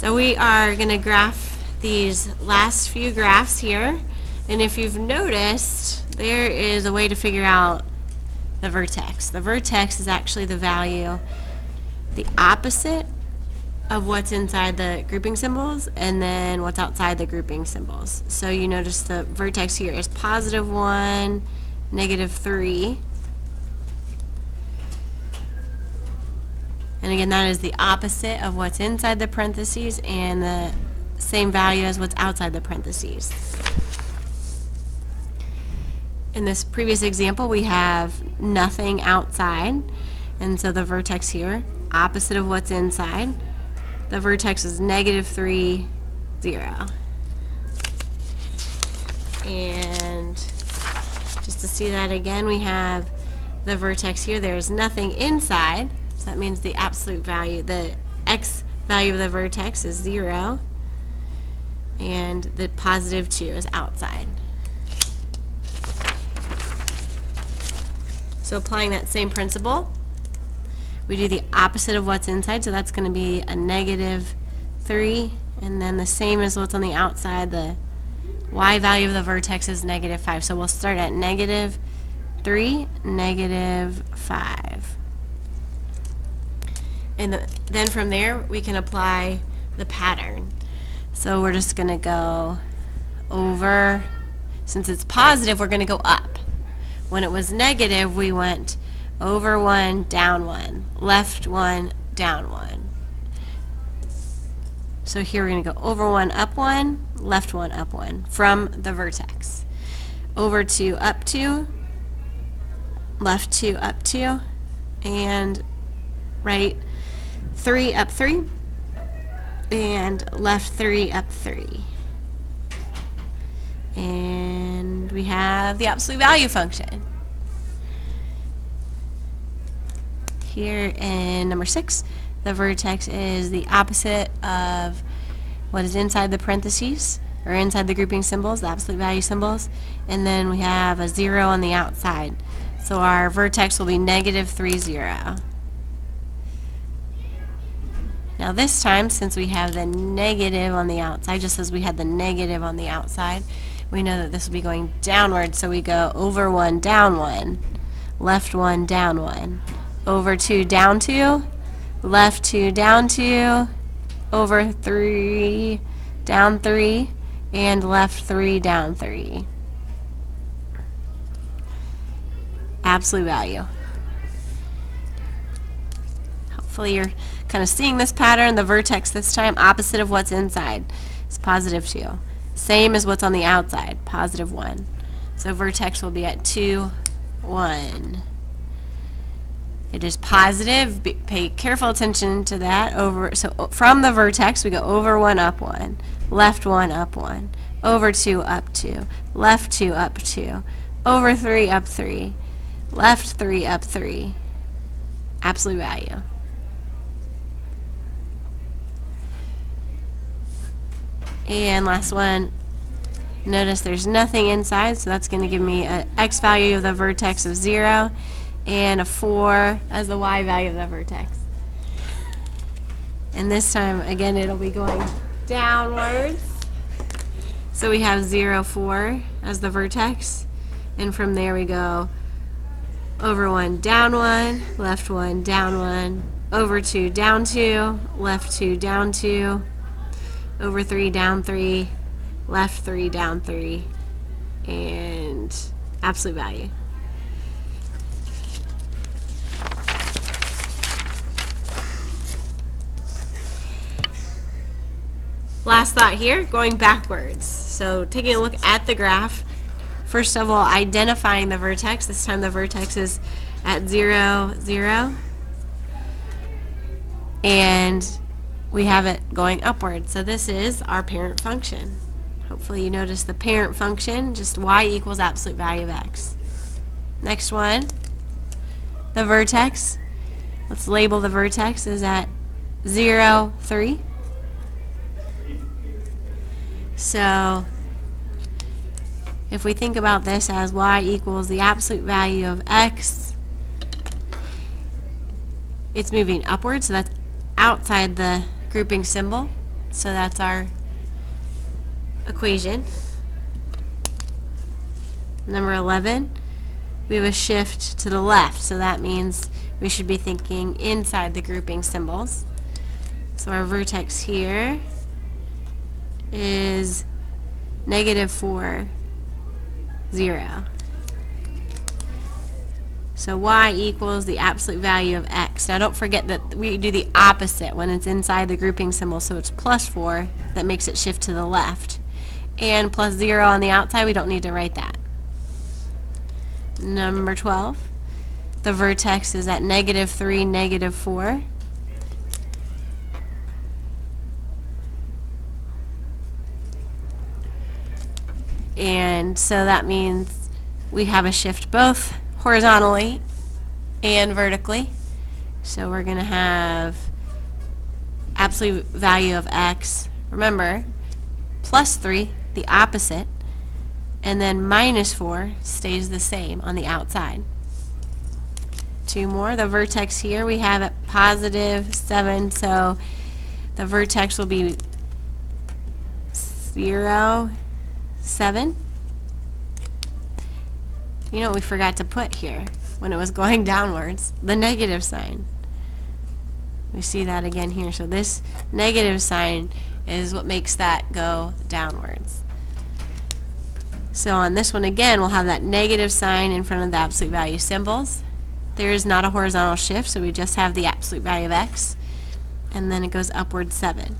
So we are going to graph these last few graphs here, and if you've noticed, there is a way to figure out the vertex. The vertex is actually the value, the opposite of what's inside the grouping symbols and then what's outside the grouping symbols. So you notice the vertex here is +1, -3. And again, that is the opposite of what's inside the parentheses and the same value as what's outside the parentheses. In this previous example, we have nothing outside, and so the vertex here, opposite of what's inside, the vertex is -3, 0. And just to see that again, we have the vertex here, there's nothing inside, so that means the absolute value, the x value of the vertex is 0, and the +2 is outside. So applying that same principle, we do the opposite of what's inside, so that's going to be a -3, and then the same as what's on the outside, the y value of the vertex is -5. So we'll start at -3, -5. And then from there, we can apply the pattern. So we're just going to go over, since it's positive, we're going to go up. When it was negative, we went over 1, down 1, left 1, down 1. So here we're going to go over 1, up 1, left 1, up 1 from the vertex. Over 2, up 2, left 2, up 2, and right 3, up 3, and left 3, up 3. And we have the absolute value function. Here in number 6, the vertex is the opposite of what is inside the parentheses, or inside the grouping symbols, the absolute value symbols, and then we have a 0 on the outside. So our vertex will be -3, 0. Now this time, since we have the negative on the outside, just as we had the negative on the outside, we know that this will be going downward, so we go over 1, down 1, left 1, down 1, over 2, down 2, left 2, down 2, over 3, down 3, and left 3, down 3. Absolute value. Hopefully you're kind of seeing this pattern. The vertex this time, opposite of what's inside, is +2. Same as what's on the outside, +1. So vertex will be at 2, 1. It is positive. Pay careful attention to that. So from the vertex, we go over 1, up 1, left 1, up 1, over 2, up 2, left 2, up 2, over 3, up 3, left 3, up 3. Absolute value. And last one, notice there's nothing inside, so that's going to give me an x value of the vertex of 0 and a 4 as the y value of the vertex. And this time, again, it'll be going downwards. So we have 0, 4 as the vertex, and from there we go over 1, down 1, left 1, down 1, over 2, down 2, left 2, down 2, over 3, down 3, left 3, down 3, and absolute value. Last thought here, going backwards. So taking a look at the graph, first of all, identifying the vertex. This time the vertex is at 0, 0. And we have it going upward. So this is our parent function. Hopefully you notice the parent function, just y equals absolute value of x. Next one, the vertex. Let's label the vertex is at 0, 3. So if we think about this as y equals the absolute value of x, it's moving upward, so that's outside the grouping symbol. So that's our equation. Number 11, we have a shift to the left, so that means we should be thinking inside the grouping symbols. So our vertex here is -4, 0. So y equals the absolute value of x. Now don't forget that we do the opposite when it's inside the grouping symbol, so it's +4 that makes it shift to the left. And +0 on the outside, we don't need to write that. Number 12, the vertex is at -3, -4. And so that means we have a shift both horizontally and vertically. So we're going to have absolute value of x, remember, +3, the opposite, and then -4 stays the same on the outside. Two more. The vertex here we have at +7, so the vertex will be 0, 7. You know what we forgot to put here when it was going downwards? The negative sign. We see that again here. So this negative sign is what makes that go downwards. So on this one again, we'll have that negative sign in front of the absolute value symbols. There is not a horizontal shift, so we just have the absolute value of x. And then it goes upward 7.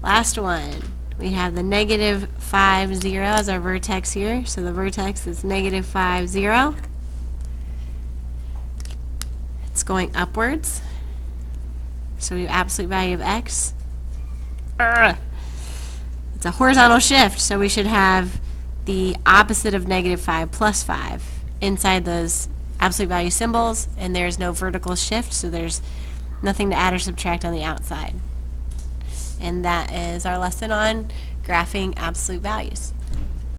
Last one. We have the -5, 0 as our vertex here. So the vertex is -5, 0. It's going upwards. So we have absolute value of x. It's a horizontal shift, so we should have the opposite of -5 +5 inside those absolute value symbols, and there's no vertical shift, so there's nothing to add or subtract on the outside. And that is our lesson on graphing absolute values.